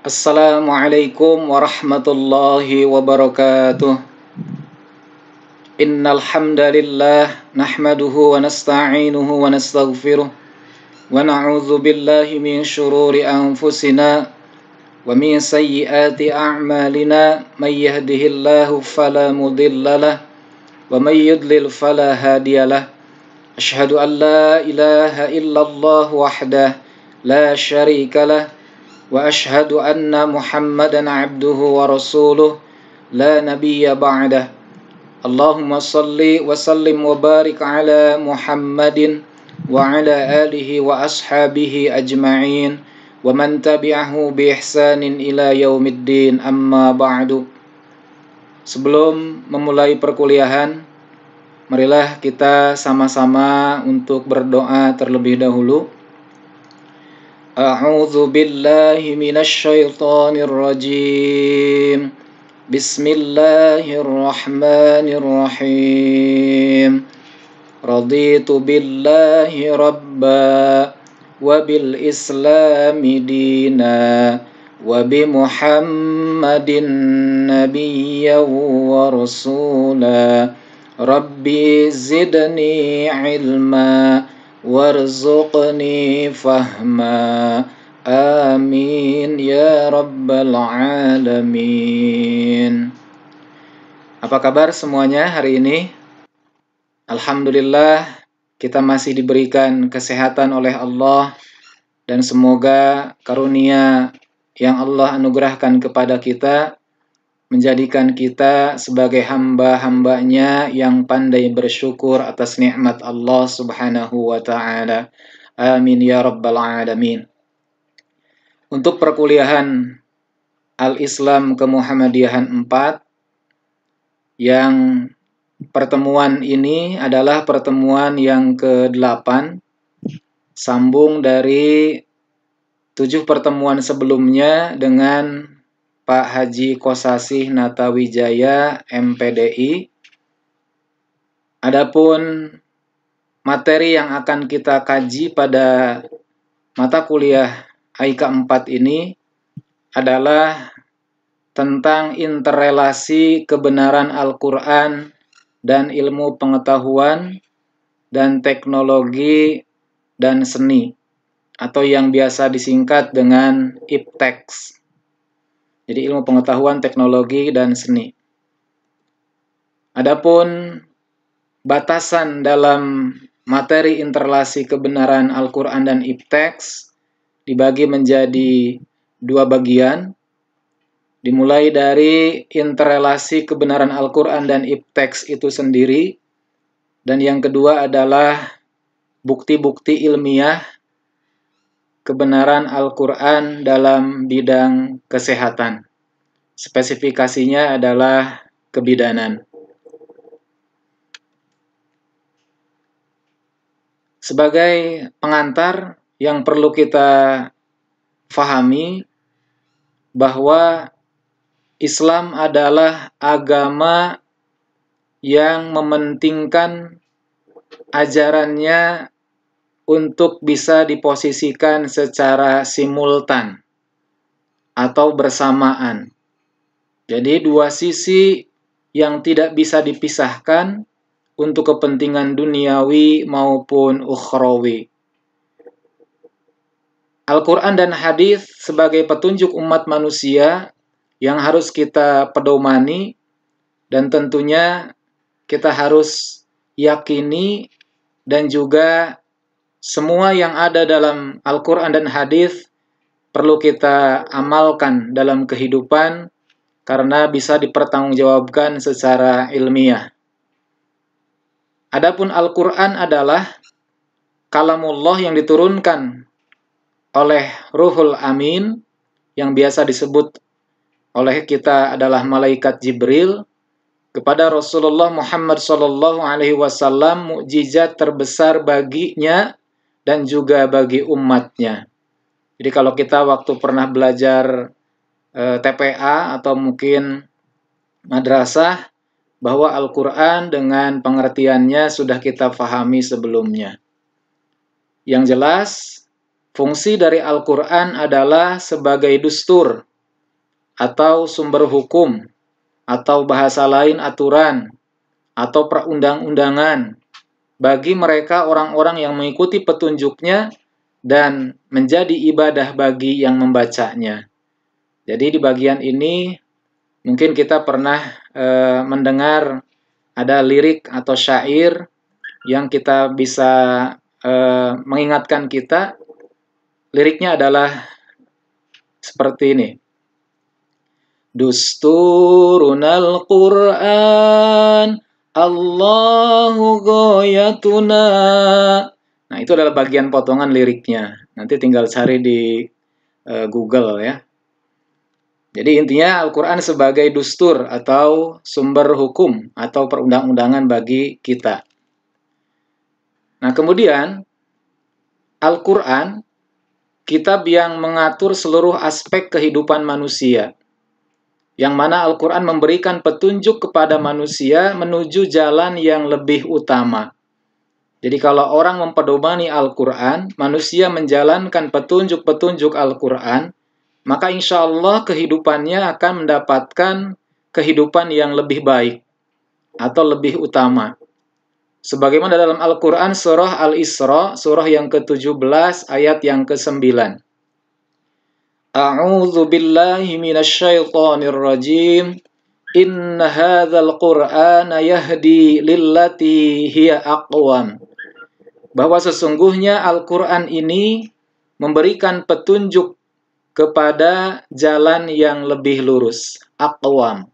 Assalamualaikum warahmatullahi wabarakatuh. Innal hamdalillah nahmaduhu wa nasta'inuhu wa nastaghfiruh wa na'udzu billahi min shururi anfusina wa min sayyiati a'malina may yahdihillahu fala mudhillalah wa may yudlil fala hadiyalah. Asyhadu an la ilaha illallah wahdah la syarikalah wa ashhadu anna Muhammadan abduhu wa rasuluh la nabiyya ba'dah. Allahumma salli wa sallim wa barik ala Muhammadin wa ala alihi wa ashabihi ajma'in wa man tabi'ahu bi ihsanin ila yaumiddin, amma ba'du. Sebelum memulai perkuliahan, marilah kita sama-sama untuk berdoa terlebih dahulu. A'udzu billahi minasy syaithanir rajim. Bismillahirrahmanirrahim. Raditu billahi rabba wa bil islami dina wa bi Muhammadin nabiyyan wa rasula. Rabbi zidni ilma warzuqni fahma. Amin ya rabbal alamin. Apa kabar semuanya hari ini? Alhamdulillah kita masih diberikan kesehatan oleh Allah, dan semoga karunia yang Allah anugerahkan kepada kita menjadikan kita sebagai hamba-hambanya yang pandai bersyukur atas nikmat Allah subhanahu wa ta'ala. Amin ya rabbal alamin. Untuk perkuliahan Al-Islam Kemuhammadiyahan 4, yang pertemuan ini adalah pertemuan yang ke-8, sambung dari 7 pertemuan sebelumnya dengan Pak Haji Kosasih Natawijaya MPDI. Adapun materi yang akan kita kaji pada mata kuliah AIK 4 ini adalah tentang interrelasi kebenaran Al-Quran dan ilmu pengetahuan dan teknologi dan seni, atau yang biasa disingkat dengan IPTEX. Jadi ilmu pengetahuan, teknologi, dan seni. Adapun batasan dalam materi interrelasi kebenaran Al-Quran dan IPTEX dibagi menjadi 2 bagian, dimulai dari interrelasi kebenaran Al-Quran dan IPTEX itu sendiri, dan yang kedua adalah bukti-bukti ilmiah kebenaran Al-Quran dalam bidang kesehatan. Spesifikasinya adalah kebidanan. Sebagai pengantar, yang perlu kita fahami bahwa Islam adalah agama yang mementingkan ajarannya untuk bisa diposisikan secara simultan atau bersamaan. Jadi 2 sisi yang tidak bisa dipisahkan untuk kepentingan duniawi maupun ukhrawi. Al-Quran dan hadis sebagai petunjuk umat manusia yang harus kita pedomani, dan tentunya kita harus yakini, dan juga semua yang ada dalam Al-Quran dan hadis perlu kita amalkan dalam kehidupan karena bisa dipertanggungjawabkan secara ilmiah. Adapun Al-Quran adalah kalamullah yang diturunkan oleh Ruhul Amin, yang biasa disebut oleh kita adalah malaikat Jibril, kepada Rasulullah Muhammad SAW, mukjizat terbesar baginya dan juga bagi umatnya. Jadi kalau kita waktu pernah belajar TPA atau mungkin madrasah, bahwa Al-Quran dengan pengertiannya sudah kita fahami sebelumnya. Yang jelas, fungsi dari Al-Quran adalah sebagai dustur atau sumber hukum, atau bahasa lain aturan, atau perundang-undangan bagi mereka orang-orang yang mengikuti petunjuknya dan menjadi ibadah bagi yang membacanya. Jadi di bagian ini mungkin kita pernah mendengar ada lirik atau syair yang kita bisa mengingatkan kita. Liriknya adalah seperti ini. Dusturunal Qur'an, Allahu ghayatuna. Nah, itu adalah bagian potongan liriknya. Nanti tinggal cari di Google ya. Jadi intinya Al-Quran sebagai dustur atau sumber hukum atau perundang-undangan bagi kita. Nah, kemudian Al-Quran kitab yang mengatur seluruh aspek kehidupan manusia. Yang mana Al-Quran memberikan petunjuk kepada manusia menuju jalan yang lebih utama. Jadi kalau orang mempedomani Al-Quran, manusia menjalankan petunjuk-petunjuk Al-Quran, maka insya Allah kehidupannya akan mendapatkan kehidupan yang lebih baik atau lebih utama. Sebagaimana dalam Al-Quran surah Al-Isra, surah yang ke-17 ayat yang ke-9. A'udzu billahi minasyaitonir rajim. Inna hadzal Qur'ana yahdi lillati hiya aqwam. Bahwa sesungguhnya Al-Quran ini memberikan petunjuk kepada jalan yang lebih lurus, aqwam.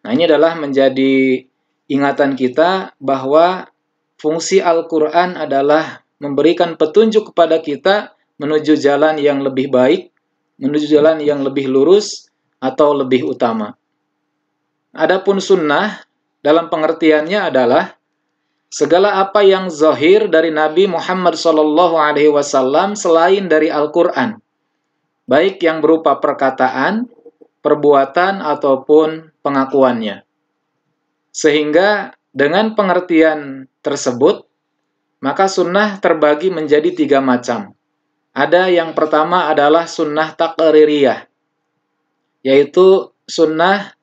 Nah, ini adalah menjadi ingatan kita bahwa fungsi Al-Quran adalah memberikan petunjuk kepada kita menuju jalan yang lebih baik, menuju jalan yang lebih lurus atau lebih utama. Adapun sunnah dalam pengertiannya adalah segala apa yang zahir dari Nabi Muhammad SAW selain dari Al-Quran, baik yang berupa perkataan, perbuatan, ataupun pengakuannya. Sehingga dengan pengertian tersebut, maka sunnah terbagi menjadi 3 macam. Ada yang pertama adalah sunnah taqririyah, yaitu sunnah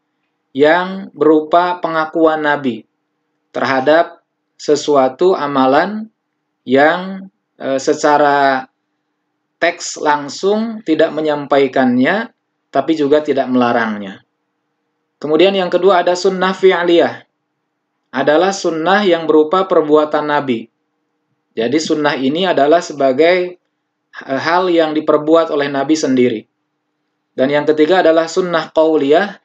yang berupa pengakuan Nabi terhadap sesuatu amalan yang secara teks langsung tidak menyampaikannya, tapi juga tidak melarangnya. Kemudian yang kedua ada sunnah fi'liyah, adalah sunnah yang berupa perbuatan Nabi. Jadi sunnah ini adalah sebagai hal yang diperbuat oleh Nabi sendiri. Dan yang ketiga adalah sunnah qauliyah,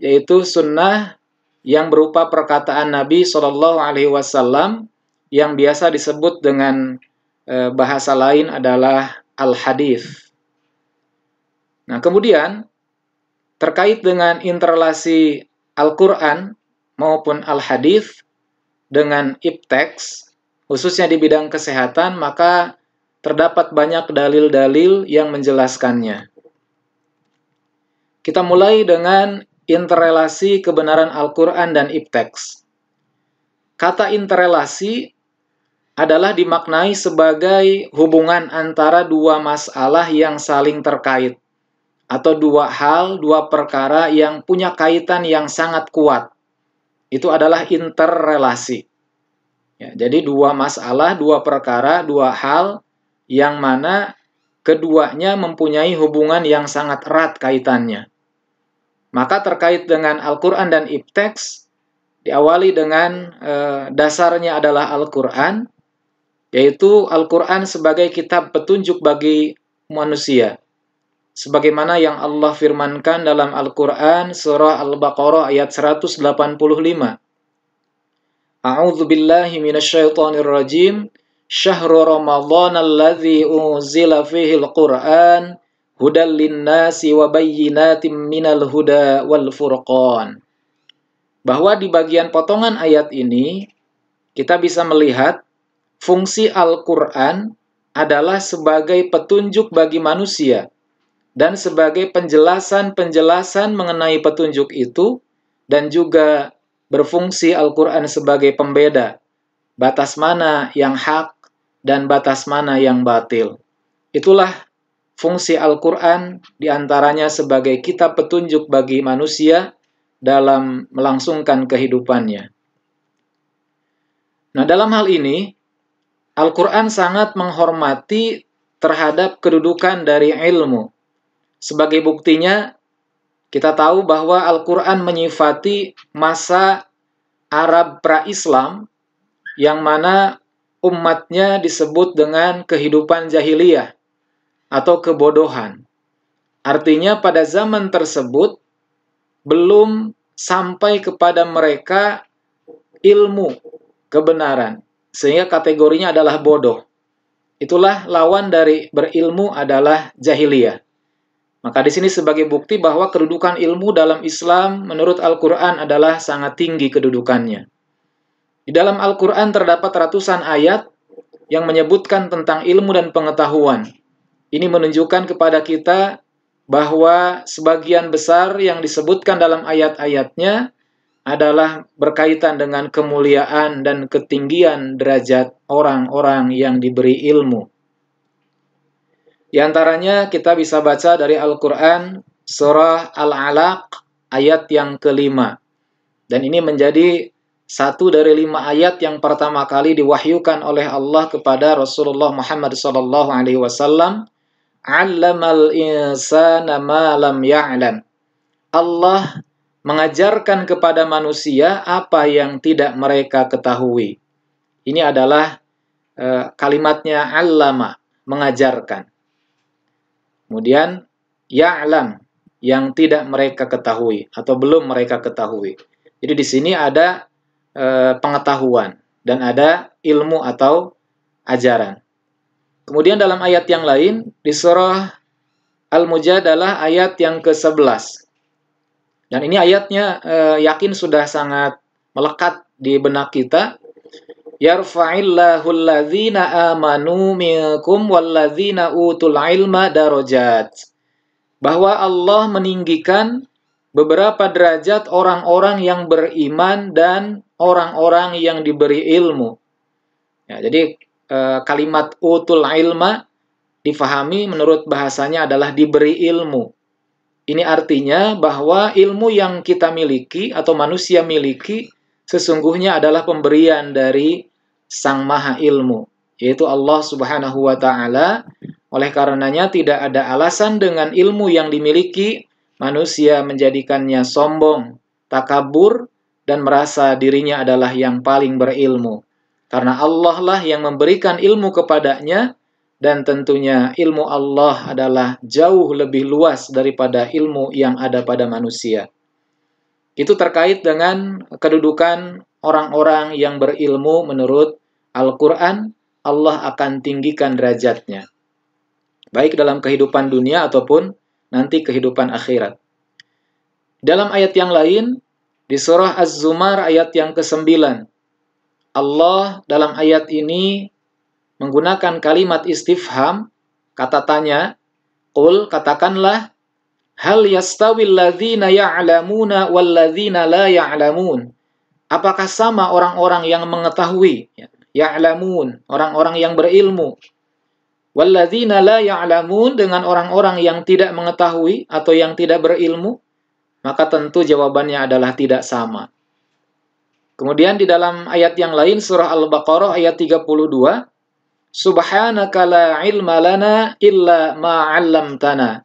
yaitu sunnah yang berupa perkataan Nabi SAW yang biasa disebut dengan bahasa lain adalah al-hadis. Nah, kemudian terkait dengan interrelasi Al-Quran maupun al-hadis dengan ipteks, khususnya di bidang kesehatan, maka terdapat banyak dalil-dalil yang menjelaskannya. Kita mulai dengan interrelasi kebenaran Al-Quran dan ipteks. Kata interrelasi adalah dimaknai sebagai hubungan antara 2 masalah yang saling terkait, atau 2 hal, 2 perkara yang punya kaitan yang sangat kuat. Itu adalah interrelasi. Ya, jadi 2 masalah, 2 perkara, 2 hal yang mana keduanya mempunyai hubungan yang sangat erat kaitannya. Maka terkait dengan Al-Quran dan ipteks, diawali dengan dasarnya adalah Al-Quran, yaitu Al-Quran sebagai kitab petunjuk bagi manusia. Sebagaimana yang Allah firmankan dalam Al-Quran surah Al-Baqarah ayat 185. A'udzu billahi minasyaitonir rajim. Syahrul Ramadhan alladzi unzila fihi al-Qur'an hudal linnasi wa bayyinatin minal huda wal furqan. Bahwa di bagian potongan ayat ini kita bisa melihat fungsi Al-Quran adalah sebagai petunjuk bagi manusia dan sebagai penjelasan-penjelasan mengenai petunjuk itu, dan juga berfungsi Al-Quran sebagai pembeda batas mana yang hak dan batas mana yang batil. Itulah fungsi Al-Quran diantaranya sebagai kitab petunjuk bagi manusia dalam melangsungkan kehidupannya. Nah, dalam hal ini, Al-Quran sangat menghormati terhadap kedudukan dari ilmu. Sebagai buktinya, kita tahu bahwa Al-Quran menyifati masa Arab pra-Islam yang mana umatnya disebut dengan kehidupan jahiliyah atau kebodohan. Artinya pada zaman tersebut belum sampai kepada mereka ilmu kebenaran, sehingga kategorinya adalah bodoh. Itulah lawan dari berilmu adalah jahiliyah. Maka di sini sebagai bukti bahwa kedudukan ilmu dalam Islam menurut Al-Quran adalah sangat tinggi kedudukannya. Di dalam Al-Quran terdapat ratusan ayat yang menyebutkan tentang ilmu dan pengetahuan. Ini menunjukkan kepada kita bahwa sebagian besar yang disebutkan dalam ayat-ayatnya adalah berkaitan dengan kemuliaan dan ketinggian derajat orang-orang yang diberi ilmu. Di antaranya kita bisa baca dari Al-Quran surah Al-Alaq ayat yang ke-5. Dan ini menjadi satu dari 5 ayat yang pertama kali diwahyukan oleh Allah kepada Rasulullah Muhammad SAW. 'Allamal insana ma lam ya'lam. Allah mengajarkan kepada manusia apa yang tidak mereka ketahui. Ini adalah kalimatnya 'allama, mengajarkan. Kemudian ya'lam, yang tidak mereka ketahui atau belum mereka ketahui. Jadi di sini ada pengetahuan dan ada ilmu atau ajaran. Kemudian dalam ayat yang lain di surah Al-Mujadalah ayat yang ke-11. Dan ini ayatnya yakin sudah sangat melekat di benak kita. Yarfa'illahu alladzina amanu minkum walladzina utul ilma darajat. Bahwa Allah meninggikan beberapa derajat orang-orang yang beriman dan orang-orang yang diberi ilmu. Ya, jadi kalimat utul ilma difahami menurut bahasanya adalah diberi ilmu. Ini artinya bahwa ilmu yang kita miliki atau manusia miliki sesungguhnya adalah pemberian dari Sang Maha Ilmu, yaitu Allah Subhanahu wa Ta'ala. Oleh karenanya tidak ada alasan dengan ilmu yang dimiliki manusia menjadikannya sombong, takabur, dan merasa dirinya adalah yang paling berilmu. Karena Allah lah yang memberikan ilmu kepadanya, dan tentunya ilmu Allah adalah jauh lebih luas daripada ilmu yang ada pada manusia. Itu terkait dengan kedudukan orang-orang yang berilmu menurut Al-Quran. Allah akan tinggikan derajatnya, baik dalam kehidupan dunia ataupun nanti kehidupan akhirat. Dalam ayat yang lain, di surah Az-Zumar ayat yang ke-9, Allah dalam ayat ini menggunakan kalimat istifham, kata tanya, qul, katakanlah, hal yastawil ladzina ya'lamuna wal ladzina la ya'lamun. Apakah sama orang-orang yang mengetahui, ya'lamun, orang-orang yang berilmu, wal ladzina la ya'lamun, dengan orang-orang yang tidak mengetahui atau yang tidak berilmu? Maka tentu jawabannya adalah tidak sama. Kemudian di dalam ayat yang lain surah Al-Baqarah ayat 32, Subhanaka la ilma lana illa ma 'allamtana.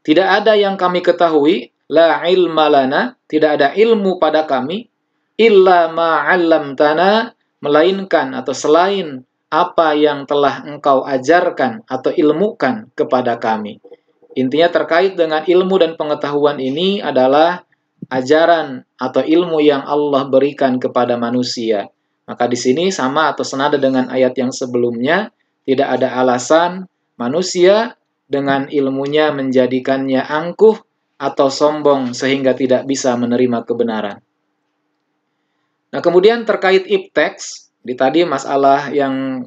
Tidak ada yang kami ketahui, la ilma lana, tidak ada ilmu pada kami, illa ma 'allamtana, melainkan atau selain apa yang telah Engkau ajarkan atau ilmukan kepada kami. Intinya terkait dengan ilmu dan pengetahuan ini adalah ajaran atau ilmu yang Allah berikan kepada manusia. Maka di sini sama atau senada dengan ayat yang sebelumnya, tidak ada alasan manusia dengan ilmunya menjadikannya angkuh atau sombong sehingga tidak bisa menerima kebenaran. Nah, kemudian terkait ipteks, di tadi masalah yang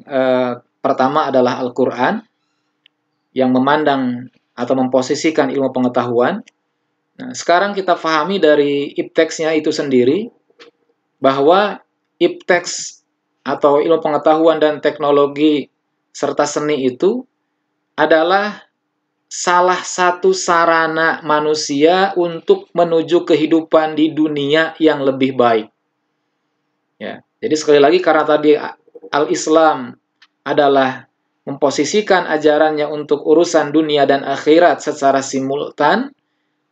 pertama adalah Al-Quran yang memandang atau memposisikan ilmu pengetahuan. Nah, sekarang kita pahami dari ipteksnya itu sendiri bahwa ipteks atau ilmu pengetahuan dan teknologi serta seni itu adalah salah satu sarana manusia untuk menuju kehidupan di dunia yang lebih baik. Ya, jadi sekali lagi karena tadi al-Islam adalah memposisikan ajarannya untuk urusan dunia dan akhirat secara simultan,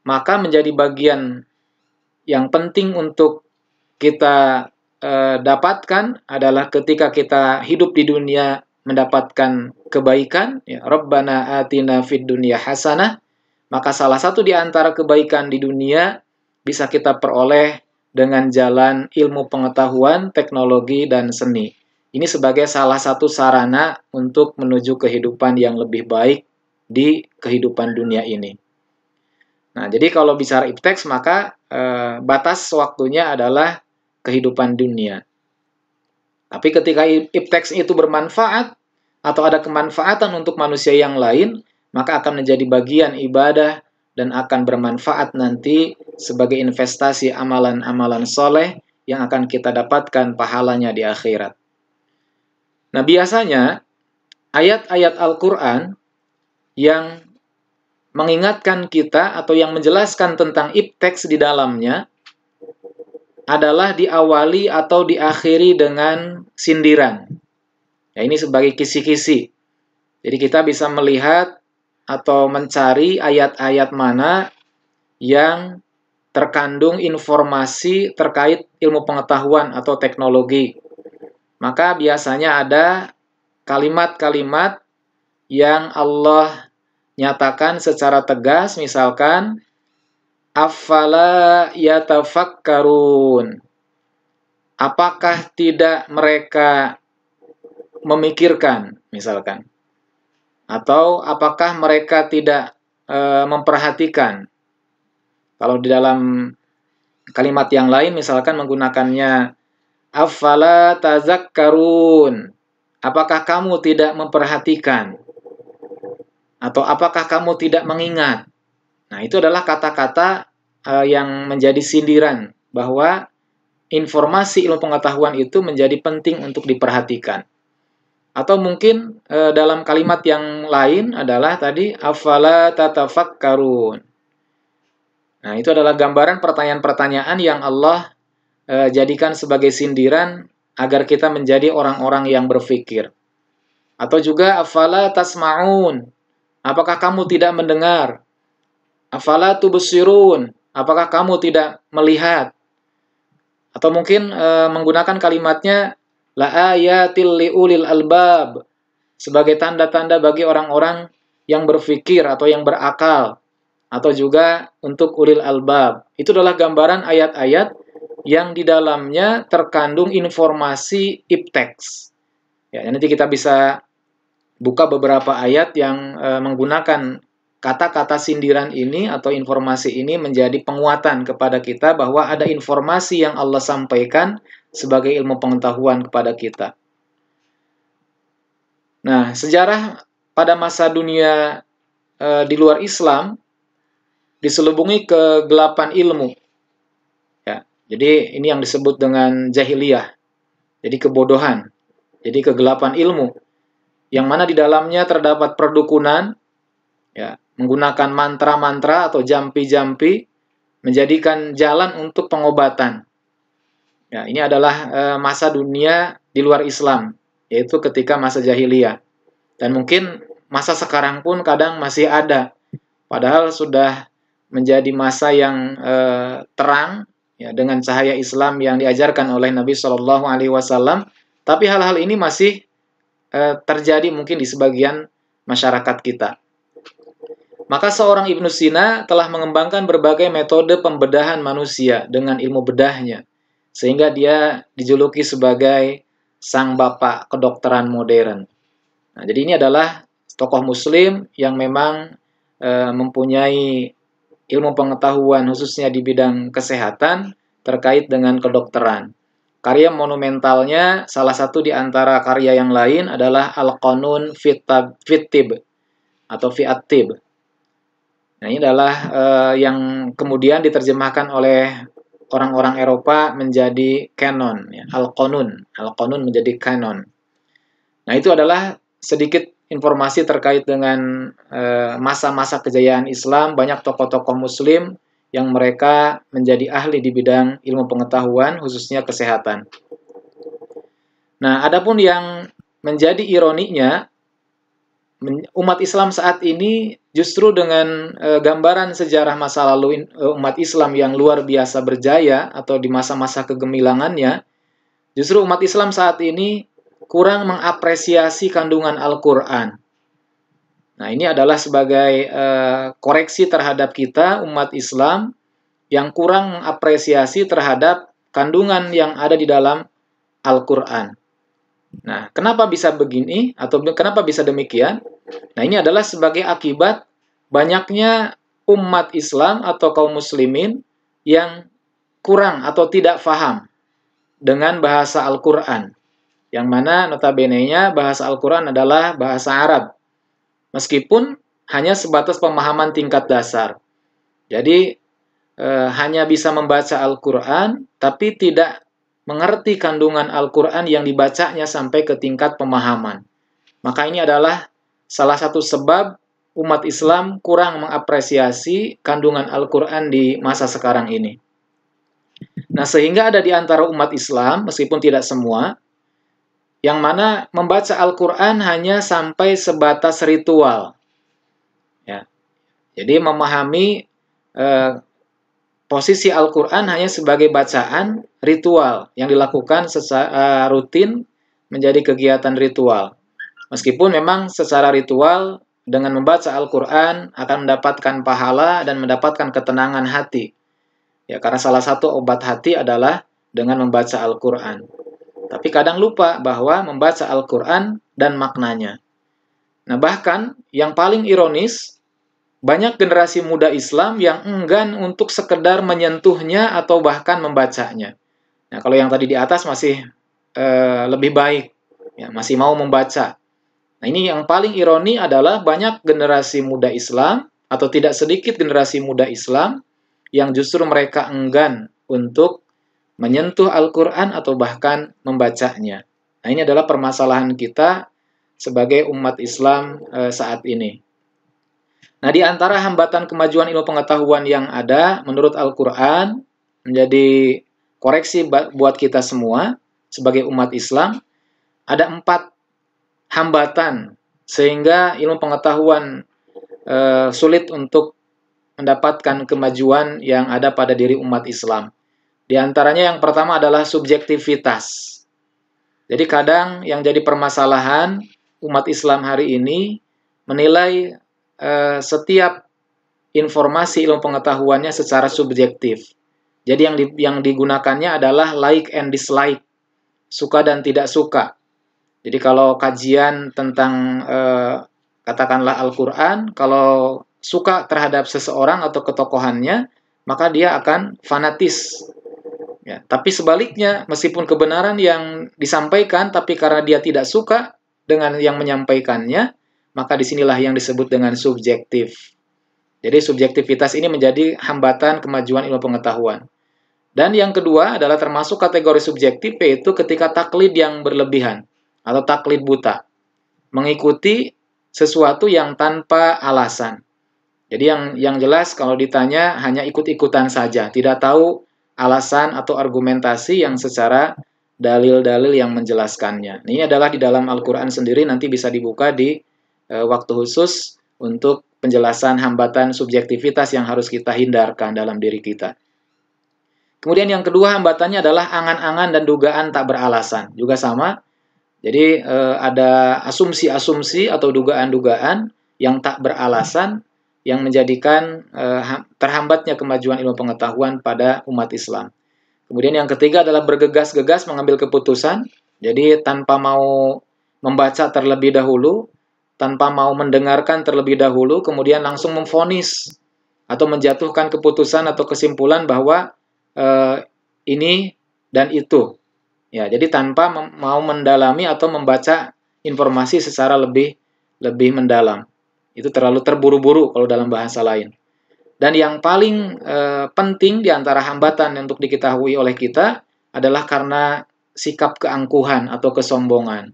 maka menjadi bagian yang penting untuk kita dapatkan adalah ketika kita hidup di dunia mendapatkan kebaikan, ya, Rabbana atina fid dunya hasanah, maka salah satu di antara kebaikan di dunia bisa kita peroleh dengan jalan ilmu pengetahuan, teknologi, dan seni. Ini sebagai salah satu sarana untuk menuju kehidupan yang lebih baik di kehidupan dunia ini. Nah, jadi kalau bicara ipteks, maka batas waktunya adalah kehidupan dunia. Tapi ketika ipteks itu bermanfaat atau ada kemanfaatan untuk manusia yang lain, maka akan menjadi bagian ibadah dan akan bermanfaat nanti sebagai investasi amalan-amalan soleh yang akan kita dapatkan pahalanya di akhirat. Nah, biasanya ayat-ayat Al-Quran yang mengingatkan kita atau yang menjelaskan tentang ipteks di dalamnya adalah diawali atau diakhiri dengan sindiran. Ya, ini sebagai kisi-kisi. Jadi kita bisa melihat atau mencari ayat-ayat mana yang terkandung informasi terkait ilmu pengetahuan atau teknologi. Maka biasanya ada kalimat-kalimat yang Allah nyatakan secara tegas, misalkan afala yatafakkarun. Apakah tidak mereka memikirkan, misalkan. Atau apakah mereka tidak memperhatikan. Kalau di dalam kalimat yang lain misalkan menggunakannya afala tazakkarun. Apakah kamu tidak memperhatikan? Atau apakah kamu tidak mengingat? Nah, itu adalah kata-kata yang menjadi sindiran bahwa informasi ilmu pengetahuan itu menjadi penting untuk diperhatikan. Atau mungkin dalam kalimat yang lain adalah tadi afala tatafakkarun. Nah, itu adalah gambaran pertanyaan-pertanyaan yang Allah jadikan sebagai sindiran agar kita menjadi orang-orang yang berpikir. Atau juga afala tasma'un. Apakah kamu tidak mendengar? Afala tubsirun. Apakah kamu tidak melihat? Atau mungkin menggunakan kalimatnya la ayatil liulil albab sebagai tanda-tanda bagi orang-orang yang berpikir atau yang berakal, atau juga untuk ulil albab. Itu adalah gambaran ayat-ayat yang di dalamnya terkandung informasi ipteks. Ya, nanti kita bisa buka beberapa ayat yang menggunakan kata-kata sindiran ini atau informasi ini menjadi penguatan kepada kita bahwa ada informasi yang Allah sampaikan sebagai ilmu pengetahuan kepada kita. Nah, sejarah pada masa dunia di luar Islam diselubungi kegelapan ilmu. Ya, jadi ini yang disebut dengan jahiliyah. Jadi kebodohan. Jadi kegelapan ilmu. Yang mana di dalamnya terdapat perdukunan, ya, menggunakan mantra-mantra atau jampi-jampi, menjadikan jalan untuk pengobatan. Ya, ini adalah masa dunia di luar Islam, yaitu ketika masa jahiliyah. Dan mungkin masa sekarang pun kadang masih ada, padahal sudah menjadi masa yang terang, ya, dengan cahaya Islam yang diajarkan oleh Nabi Shallallahu Alaihi Wasallam. Tapi hal-hal ini masih terjadi mungkin di sebagian masyarakat kita. Maka seorang Ibnu Sina telah mengembangkan berbagai metode pembedahan manusia dengan ilmu bedahnya, sehingga dia dijuluki sebagai sang bapak kedokteran modern. Nah, jadi ini adalah tokoh muslim yang memang mempunyai ilmu pengetahuan khususnya di bidang kesehatan terkait dengan kedokteran. Karya monumentalnya, salah satu di antara karya yang lain adalah Al-Qanun Fit Tib atau Fi At-Tib. Nah, ini adalah yang kemudian diterjemahkan oleh orang-orang Eropa menjadi canon, ya, Al-Qanun menjadi canon. Nah, itu adalah sedikit informasi terkait dengan masa-masa kejayaan Islam, banyak tokoh-tokoh Muslim yang mereka menjadi ahli di bidang ilmu pengetahuan, khususnya kesehatan. Nah, adapun yang menjadi ironinya, umat Islam saat ini justru dengan gambaran sejarah masa lalu umat Islam yang luar biasa berjaya atau di masa-masa kegemilangannya, justru umat Islam saat ini kurang mengapresiasi kandungan Al-Quran. Nah, ini adalah sebagai koreksi terhadap kita, umat Islam, yang kurang mengapresiasi terhadap kandungan yang ada di dalam Al-Quran. Nah, kenapa bisa begini atau kenapa bisa demikian? Nah, ini adalah sebagai akibat banyaknya umat Islam atau kaum muslimin yang kurang atau tidak paham dengan bahasa Al-Quran. Yang mana notabene-nya bahasa Al-Quran adalah bahasa Arab. Meskipun hanya sebatas pemahaman tingkat dasar. Jadi, hanya bisa membaca Al-Quran, tapi tidak mengerti kandungan Al-Quran yang dibacanya sampai ke tingkat pemahaman. Maka ini adalah salah satu sebab umat Islam kurang mengapresiasi kandungan Al-Quran di masa sekarang ini. Nah, sehingga ada di antara umat Islam, meskipun tidak semua, yang mana membaca Al-Quran hanya sampai sebatas ritual. Ya. Jadi memahami posisi Al-Quran hanya sebagai bacaan ritual yang dilakukan secara rutin menjadi kegiatan ritual. Meskipun memang secara ritual dengan membaca Al-Quran akan mendapatkan pahala dan mendapatkan ketenangan hati. Ya, karena salah satu obat hati adalah dengan membaca Al-Quran. Tapi kadang lupa bahwa membaca Al-Quran dan maknanya. Nah, bahkan yang paling ironis, banyak generasi muda Islam yang enggan untuk sekedar menyentuhnya atau bahkan membacanya. Nah, kalau yang tadi di atas masih lebih baik, ya, masih mau membaca. Nah, ini yang paling ironi adalah banyak generasi muda Islam atau tidak sedikit generasi muda Islam yang justru mereka enggan untuk menyentuh Al-Quran atau bahkan membacanya. Nah, ini adalah permasalahan kita sebagai umat Islam saat ini. Nah, di antara hambatan kemajuan ilmu pengetahuan yang ada menurut Al-Quran, menjadi koreksi buat kita semua sebagai umat Islam, ada 4 hambatan sehingga ilmu pengetahuan sulit untuk mendapatkan kemajuan yang ada pada diri umat Islam. Di antaranya yang pertama adalah subjektivitas. Jadi kadang yang jadi permasalahan umat Islam hari ini menilai setiap informasi ilmu pengetahuannya secara subjektif. Jadi yang digunakannya adalah like and dislike, suka dan tidak suka. Jadi kalau kajian tentang katakanlah Al-Quran, kalau suka terhadap seseorang atau ketokohannya, maka dia akan fanatis. Ya, tapi sebaliknya, meskipun kebenaran yang disampaikan, tapi karena dia tidak suka dengan yang menyampaikannya, maka disinilah yang disebut dengan subjektif. Jadi subjektivitas ini menjadi hambatan kemajuan ilmu pengetahuan. Dan yang kedua adalah termasuk kategori subjektif, yaitu ketika taklid yang berlebihan atau taklid buta. Mengikuti sesuatu yang tanpa alasan. Jadi yang jelas kalau ditanya hanya ikut-ikutan saja, tidak tahu alasan atau argumentasi yang secara dalil-dalil yang menjelaskannya. Ini adalah di dalam Al-Quran sendiri, nanti bisa dibuka di waktu khusus untuk penjelasan hambatan subjektivitas yang harus kita hindarkan dalam diri kita. Kemudian yang kedua hambatannya adalah angan-angan dan dugaan tak beralasan. Juga sama, jadi ada asumsi-asumsi atau dugaan-dugaan yang tak beralasan yang menjadikan terhambatnya kemajuan ilmu pengetahuan pada umat Islam. Kemudian yang ketiga adalah bergegas-gegas mengambil keputusan, jadi tanpa mau membaca terlebih dahulu, tanpa mau mendengarkan terlebih dahulu, kemudian langsung memvonis atau menjatuhkan keputusan atau kesimpulan bahwa ini dan itu. Ya, jadi tanpa mau mendalami atau membaca informasi secara lebih mendalam. Itu terlalu terburu-buru kalau dalam bahasa lain. Dan yang paling penting di antara hambatan untuk diketahui oleh kita adalah karena sikap keangkuhan atau kesombongan.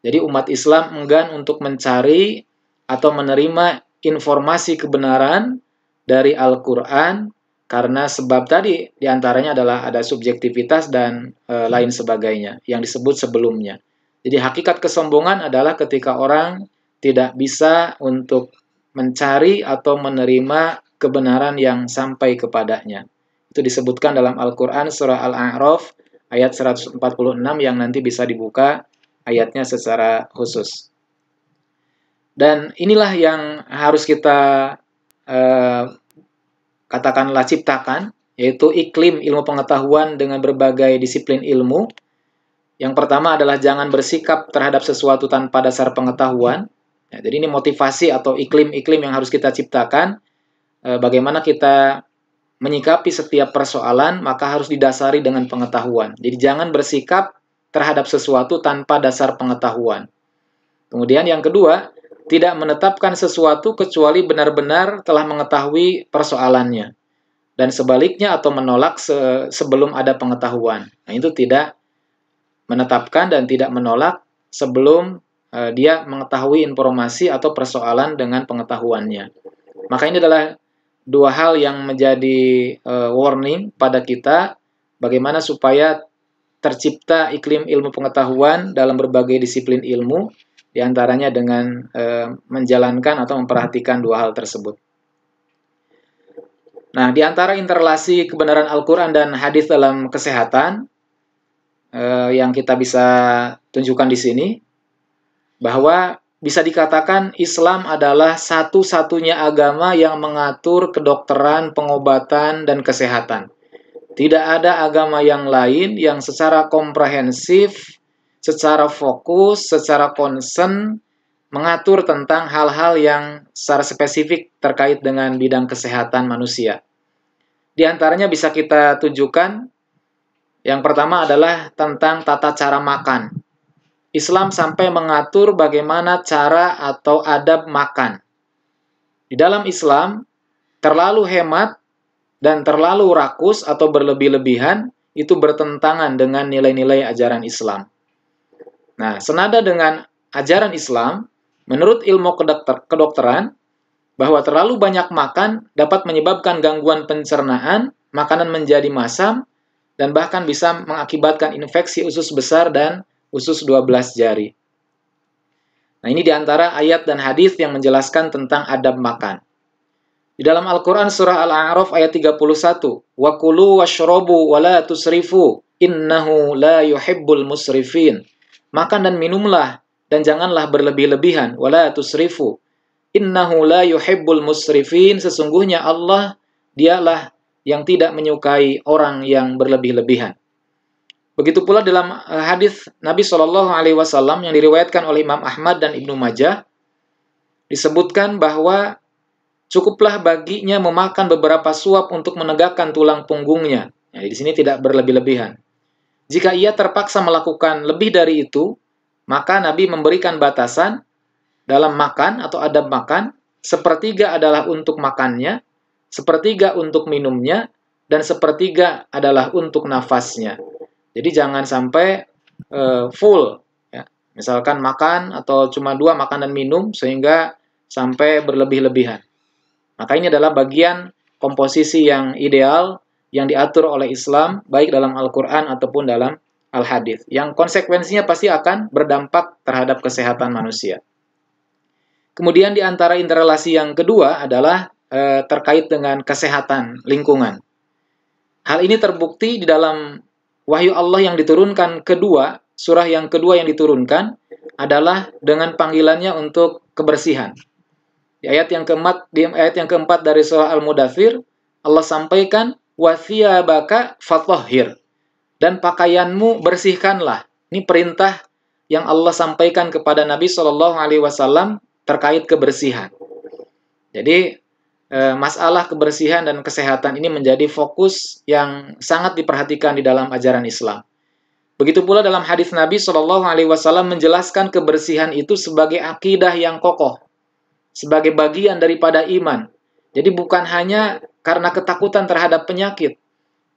Jadi umat Islam enggan untuk mencari atau menerima informasi kebenaran dari Al-Quran karena sebab tadi diantaranya adalah ada subjektivitas dan lain sebagainya yang disebut sebelumnya. Jadi hakikat kesombongan adalah ketika orang tidak bisa untuk mencari atau menerima kebenaran yang sampai kepadanya. Itu disebutkan dalam Al-Quran surah Al-A'raf ayat 146 yang nanti bisa dibuka ayatnya secara khusus. Dan inilah yang harus kita katakanlah ciptakan, yaitu iklim ilmu pengetahuan dengan berbagai disiplin ilmu. Yang pertama adalah jangan bersikap terhadap sesuatu tanpa dasar pengetahuan. Ya, jadi ini motivasi atau iklim-iklim yang harus kita ciptakan. Bagaimana kita menyikapi setiap persoalan, maka harus didasari dengan pengetahuan. Jadi jangan bersikap terhadap sesuatu tanpa dasar pengetahuan. Kemudian yang kedua, tidak menetapkan sesuatu kecuali benar-benar telah mengetahui persoalannya. Dan sebaliknya atau menolak sebelum ada pengetahuan. Nah, itu tidak menetapkan dan tidak menolak sebelum dia mengetahui informasi atau persoalan dengan pengetahuannya. Maka ini adalah dua hal yang menjadi warning pada kita, bagaimana supaya tercipta iklim ilmu pengetahuan dalam berbagai disiplin ilmu, diantaranya dengan menjalankan atau memperhatikan dua hal tersebut. Nah, di antara interrelasi kebenaran Al-Quran dan hadis dalam kesehatan yang kita bisa tunjukkan di sini, bahwa bisa dikatakan Islam adalah satu-satunya agama yang mengatur kedokteran, pengobatan, dan kesehatan. Tidak ada agama yang lain yang secara komprehensif, secara fokus, secara concern, mengatur tentang hal-hal yang secara spesifik terkait dengan bidang kesehatan manusia. Di antaranya bisa kita tunjukkan, yang pertama adalah tentang tata cara makan. Islam sampai mengatur bagaimana cara atau adab makan. Di dalam Islam, terlalu hemat dan terlalu rakus atau berlebih-lebihan itu bertentangan dengan nilai-nilai ajaran Islam. Nah, senada dengan ajaran Islam, menurut ilmu kedokteran, bahwa terlalu banyak makan dapat menyebabkan gangguan pencernaan, makanan menjadi masam, dan bahkan bisa mengakibatkan infeksi usus besar dan usus 12 jari. Nah, ini diantara ayat dan hadis yang menjelaskan tentang adab makan. Di dalam Al-Quran surah Al-A'raf ayat 31, wa kulu washrobu wa la tusrifu, innahu la yuhibbul musrifin. Makan dan minumlah, dan janganlah berlebih-lebihan, wa la tusrifu, innahu la yuhibbul musrifin. Sesungguhnya Allah, dialah yang tidak menyukai orang yang berlebih-lebihan. Begitu pula dalam hadis Nabi SAW yang diriwayatkan oleh Imam Ahmad dan Ibnu Majah, disebutkan bahwa cukuplah baginya memakan beberapa suap untuk menegakkan tulang punggungnya. Nah, di sini tidak berlebih-lebihan. Jika ia terpaksa melakukan lebih dari itu, maka Nabi memberikan batasan dalam makan atau adab makan, sepertiga adalah untuk makannya, sepertiga untuk minumnya, dan sepertiga adalah untuk nafasnya. Jadi jangan sampai full, ya. Misalkan makan atau cuma 2 makan dan minum sehingga sampai berlebih-lebihan. Maka ini adalah bagian komposisi yang ideal yang diatur oleh Islam baik dalam Al-Quran ataupun dalam Al-Hadis. Yang konsekuensinya pasti akan berdampak terhadap kesehatan manusia. Kemudian di antara interrelasi yang kedua adalah terkait dengan kesehatan lingkungan. Hal ini terbukti di dalam wahyu Allah yang diturunkan kedua, surah yang kedua yang diturunkan adalah dengan panggilannya untuk kebersihan. Di ayat yang keempat dari surah Al-Mudaththir, Allah sampaikan, wa thiyabaka fatahhir, dan pakaianmu bersihkanlah. Ini perintah yang Allah sampaikan kepada Nabi SAW terkait kebersihan. Jadi masalah kebersihan dan kesehatan ini menjadi fokus yang sangat diperhatikan di dalam ajaran Islam. Begitu pula dalam hadis Nabi SAW menjelaskan kebersihan itu sebagai akidah yang kokoh, sebagai bagian daripada iman. Jadi bukan hanya karena ketakutan terhadap penyakit,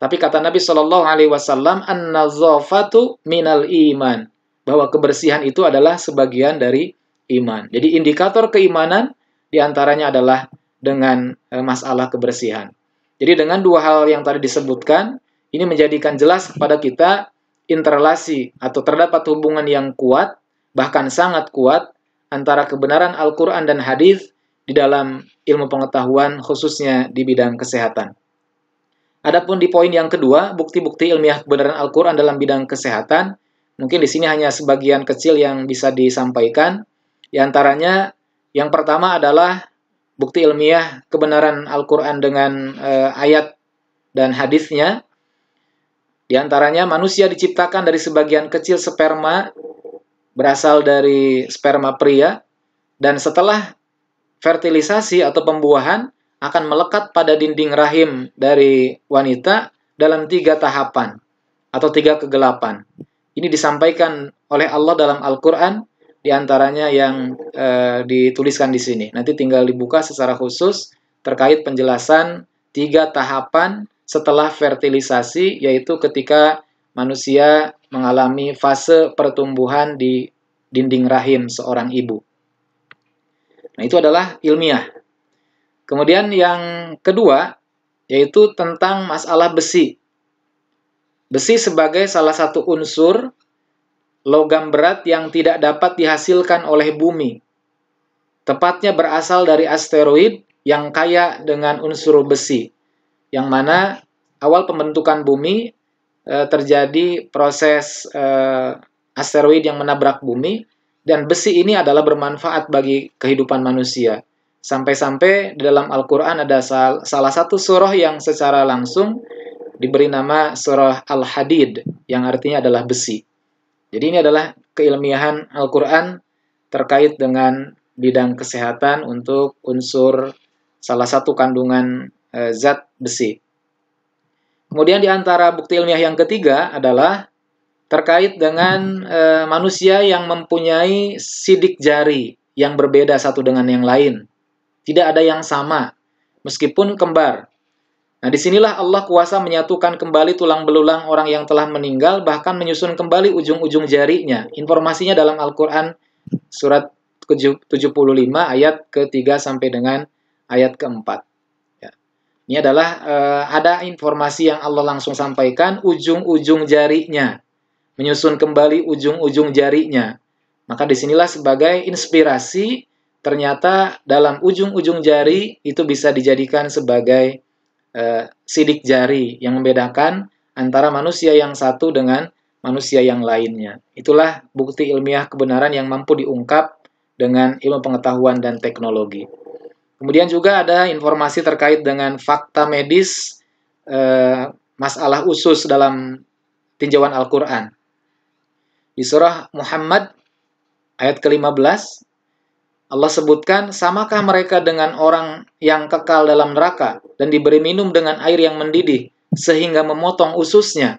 tapi kata Nabi SAW, an-nazafatu minal iman, bahwa kebersihan itu adalah sebagian dari iman. Jadi indikator keimanan diantaranya adalah dengan masalah kebersihan. Jadi dengan dua hal yang tadi disebutkan, ini menjadikan jelas kepada kita interrelasi atau terdapat hubungan yang kuat, bahkan sangat kuat, antara kebenaran Al-Quran dan hadis di dalam ilmu pengetahuan, khususnya di bidang kesehatan. Adapun di poin yang kedua, bukti-bukti ilmiah kebenaran Al-Quran dalam bidang kesehatan, mungkin di sini hanya sebagian kecil yang bisa disampaikan. Di antaranya, yang pertama adalah bukti ilmiah kebenaran Al-Quran dengan ayat dan hadisnya. Di antaranya, manusia diciptakan dari sebagian kecil sperma, berasal dari sperma pria, dan setelah fertilisasi atau pembuahan akan melekat pada dinding rahim dari wanita dalam 3 tahapan atau 3 kegelapan. Ini disampaikan oleh Allah dalam Al-Quran, diantaranya yang dituliskan di sini. Nanti tinggal dibuka secara khusus terkait penjelasan 3 tahapan setelah fertilisasi, yaitu ketika manusia mengalami fase pertumbuhan di dinding rahim seorang ibu. Nah, itu adalah ilmiah. Kemudian yang kedua, yaitu tentang masalah besi. Besi sebagai salah satu unsur logam berat yang tidak dapat dihasilkan oleh bumi. Tepatnya berasal dari asteroid yang kaya dengan unsur besi. Yang mana awal pembentukan bumi terjadi proses asteroid yang menabrak bumi, dan besi ini adalah bermanfaat bagi kehidupan manusia. Sampai-sampai di dalam Al-Quran ada salah satu surah yang secara langsung diberi nama surah Al-Hadid, yang artinya adalah besi. Jadi ini adalah keilmiahan Al-Quran terkait dengan bidang kesehatan untuk unsur salah satu kandungan zat besi. Kemudian di antara bukti ilmiah yang ketiga adalah terkait dengan manusia yang mempunyai sidik jari yang berbeda satu dengan yang lain. Tidak ada yang sama, meskipun kembar. Nah, disinilah Allah kuasa menyatukan kembali tulang belulang orang yang telah meninggal, bahkan menyusun kembali ujung-ujung jarinya. Informasinya dalam Al-Quran surat 75 ayat ke-3 sampai dengan ayat ke-4. Ya. Ini adalah ada informasi yang Allah langsung sampaikan, ujung-ujung jarinya. Menyusun kembali ujung-ujung jarinya. Maka disinilah sebagai inspirasi, ternyata dalam ujung-ujung jari itu bisa dijadikan sebagai sidik jari yang membedakan antara manusia yang satu dengan manusia yang lainnya. Itulah bukti ilmiah kebenaran yang mampu diungkap dengan ilmu pengetahuan dan teknologi. Kemudian juga ada informasi terkait dengan fakta medis masalah usus dalam tinjauan Al-Quran. Di surah Muhammad ayat ke-15, Allah sebutkan, samakah mereka dengan orang yang kekal dalam neraka dan diberi minum dengan air yang mendidih sehingga memotong ususnya.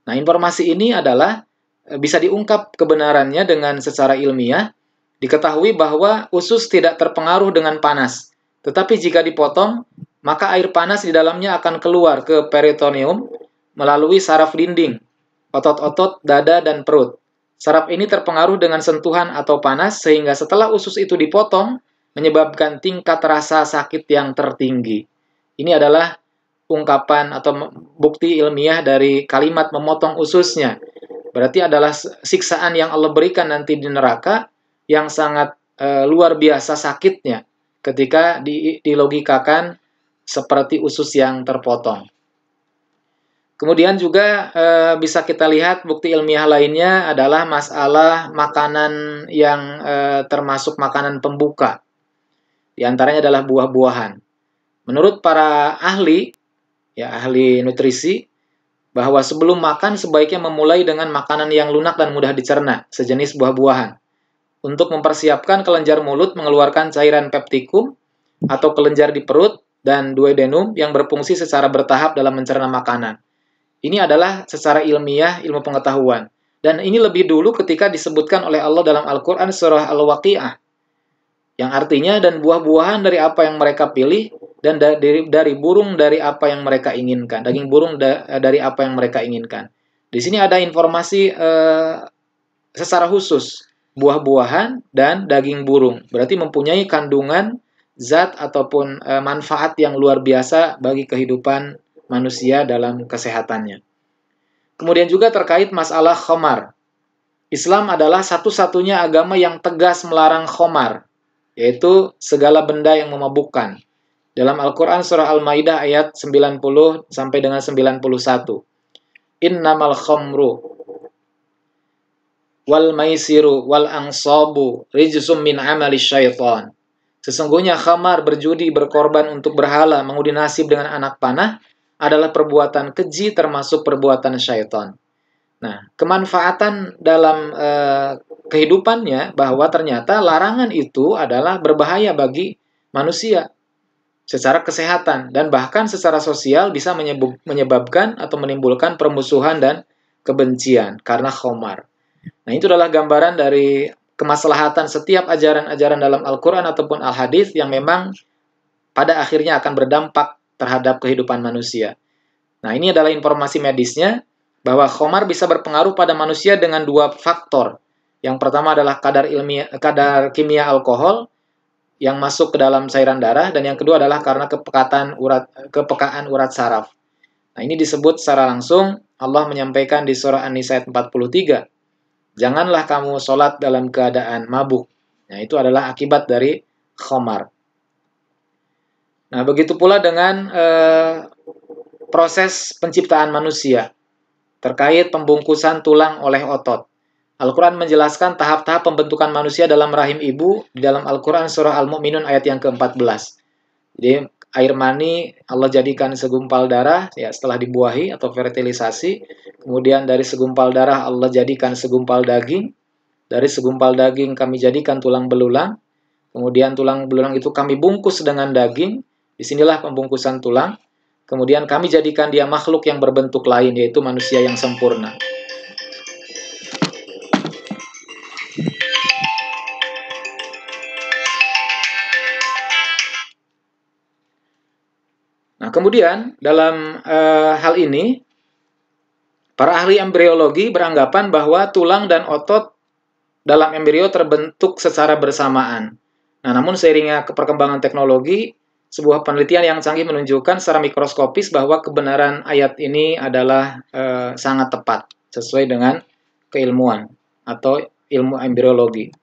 Nah, informasi ini adalah bisa diungkap kebenarannya dengan secara ilmiah. Diketahui bahwa usus tidak terpengaruh dengan panas. Tetapi jika dipotong, maka air panas di dalamnya akan keluar ke peritoneum melalui saraf dinding, otot-otot, dada, dan perut. Saraf ini terpengaruh dengan sentuhan atau panas, sehingga setelah usus itu dipotong, menyebabkan tingkat rasa sakit yang tertinggi. Ini adalah ungkapan atau bukti ilmiah dari kalimat memotong ususnya. Berarti adalah siksaan yang Allah berikan nanti di neraka, yang sangat luar biasa sakitnya, ketika dilogikakan seperti usus yang terpotong. Kemudian juga bisa kita lihat bukti ilmiah lainnya adalah masalah makanan yang termasuk makanan pembuka. Di antaranya adalah buah-buahan. Menurut para ahli, ya ahli nutrisi, bahwa sebelum makan sebaiknya memulai dengan makanan yang lunak dan mudah dicerna, sejenis buah-buahan. Untuk mempersiapkan kelenjar mulut mengeluarkan cairan peptikum atau kelenjar di perut dan duodenum yang berfungsi secara bertahap dalam mencerna makanan. Ini adalah secara ilmiah, ilmu pengetahuan. Dan ini lebih dulu ketika disebutkan oleh Allah dalam Al-Quran surah Al-Waqi'ah. Yang artinya, dan buah-buahan dari apa yang mereka pilih, dan dari burung dari apa yang mereka inginkan. Daging burung dari apa yang mereka inginkan. Di sini ada informasi secara khusus buah-buahan dan daging burung. Berarti mempunyai kandungan zat ataupun manfaat yang luar biasa bagi kehidupan manusia dalam kesehatannya. Kemudian juga terkait masalah khamar. Islam adalah satu-satunya agama yang tegas melarang khamar, yaitu segala benda yang memabukkan. Dalam Al-Quran surah Al-Maidah ayat 90 sampai dengan 91. Innamal khamru wal maisiru wal angsabu rijsum min amali syaitan. Sesungguhnya khamar, berjudi, berkorban untuk berhala, mengundi nasib dengan anak panah adalah perbuatan keji termasuk perbuatan syaitan. Nah, kemanfaatan dalam kehidupannya bahwa ternyata larangan itu adalah berbahaya bagi manusia secara kesehatan dan bahkan secara sosial bisa menyebabkan atau menimbulkan permusuhan dan kebencian karena khamar. Nah, itu adalah gambaran dari kemaslahatan setiap ajaran-ajaran dalam Al-Quran ataupun Al-Hadis yang memang pada akhirnya akan berdampak terhadap kehidupan manusia. Nah, ini adalah informasi medisnya bahwa khamar bisa berpengaruh pada manusia dengan dua faktor. Yang pertama adalah kadar kimia alkohol yang masuk ke dalam cairan darah, dan yang kedua adalah karena kepekaan urat saraf. Nah, ini disebut secara langsung Allah menyampaikan di surah An-Nisa ayat 43. Janganlah kamu sholat dalam keadaan mabuk. Nah, itu adalah akibat dari khamar. Nah, begitu pula dengan proses penciptaan manusia terkait pembungkusan tulang oleh otot. Al-Quran menjelaskan tahap-tahap pembentukan manusia dalam rahim ibu di dalam Al-Quran surah Al-Mu'minun ayat yang ke-14. Jadi air mani Allah jadikan segumpal darah ya setelah dibuahi atau fertilisasi. Kemudian dari segumpal darah Allah jadikan segumpal daging. Dari segumpal daging kami jadikan tulang belulang. Kemudian tulang belulang itu kami bungkus dengan daging. Disinilah pembungkusan tulang. Kemudian kami jadikan dia makhluk yang berbentuk lain, yaitu manusia yang sempurna. Nah, kemudian dalam hal ini, para ahli embriologi beranggapan bahwa tulang dan otot dalam embrio terbentuk secara bersamaan. Nah, namun seiringnya perkembangan teknologi, sebuah penelitian yang canggih menunjukkan secara mikroskopis bahwa kebenaran ayat ini adalah sangat tepat, sesuai dengan keilmuan atau ilmu embriologi.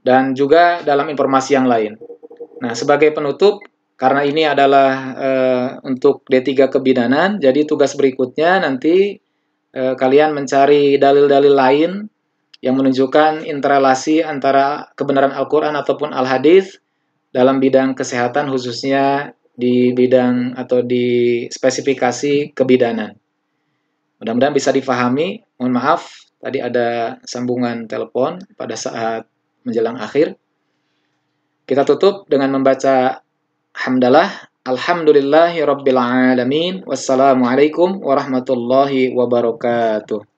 Dan juga dalam informasi yang lain. Nah, sebagai penutup, karena ini adalah untuk D3 kebidanan, jadi tugas berikutnya nanti kalian mencari dalil-dalil lain yang menunjukkan interrelasi antara kebenaran Al-Quran ataupun Al-Hadis dalam bidang kesehatan, khususnya di bidang atau di spesifikasi kebidanan. Mudah-mudahan bisa difahami. Mohon maaf, tadi ada sambungan telepon pada saat menjelang akhir. Kita tutup dengan membaca hamdalah. Alhamdulillahi Rabbil Alamin. Wassalamualaikum warahmatullahi wabarakatuh.